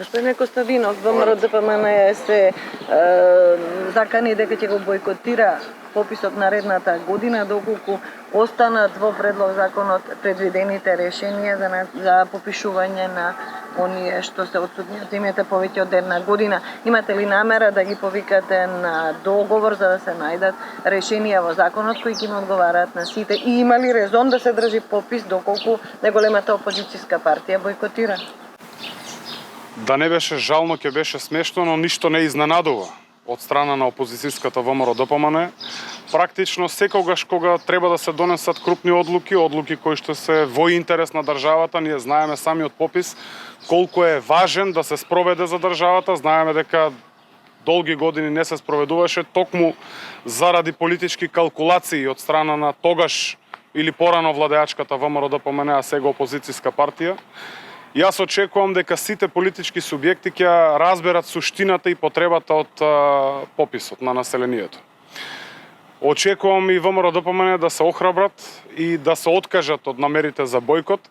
Господине Костадинов, ВМРО ДПМН се закани дека ќе го бойкотира пописот наредната година доколку останат во предлог законот предвидените решенија за попишување на оние што се отсутни од името повеќе од една година. Имате ли намера да ги повикате на договор за да се најдат решенија во законот кои ќе им одговараат на сите и има ли резон да се држи попис доколку најголемата опозицијска партија бойкотира? Да не беше жално, ќе беше смешно, но ништо не изненадува од страна на опозицијската ВМРО ДПМН. Практично секогаш кога треба да се донесат крупни одлуки кои што се во интерес на државата, ние знаеме сами од попис колку е важен да се спроведе за државата, знаеме дека долги години не се спроведуваше токму заради политички калкулации од страна на тогаш или порано владеачката ВМРО ДПМН, а сега опозицијска партија. Јас очекувам дека сите политички субјекти ќе разберат суштината и потребата од пописот на населението. Очекувам и ВМРО ДПМН да се охрабрат и да се откажат од намерите за бойкот.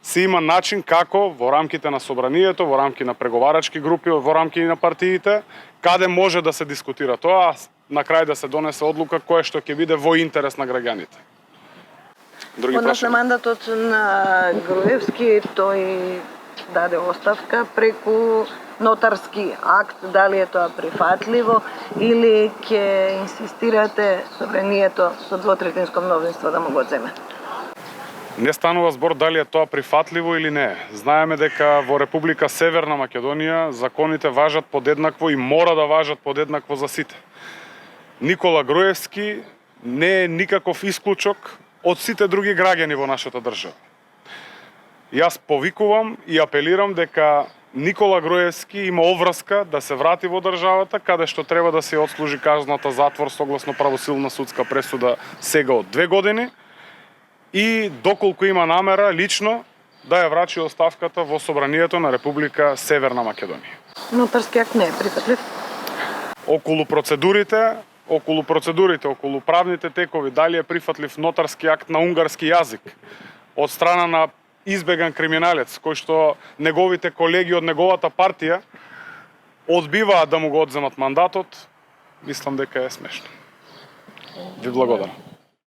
Се има начин како во рамките на собранието, во рамки на преговарачки групи, во рамки на партиите, каде може да се дискутира тоа, а на крај да се донесе одлука која што ќе биде во интерес на граѓаните. Однос на мандатот на Груевски, тој даде оставка преку нотарски акт, дали е тоа прифатливо или ќе инсистирате собранието со двотретинско мнозинство да му го земе? Не станува збор дали е тоа прифатливо или не. Знаеме дека во Република Северна Македонија законите важат подеднакво и мора да важат подеднакво за сите. Никола Груевски не е никаков исклучок од сите други граѓани во нашата држава. Јас повикувам и апелирам дека Никола Груевски има обврска да се врати во државата, каде што треба да се отслужи казната затвор согласно правосилна судска пресуда сега од 2 години и доколку има намера лично да ја врачи оставката во собранието на Република Северна Македонија. Нотарски акт не е прифатлив? Околу процедурите, околу правните текови, дали е прифатлив нотарски акт на унгарски јазик од страна на избеган криминалец, кој што неговите колеги од неговата партија одбиваат да му го одземат мандатот, мислам дека е смешно. Ви благодарам.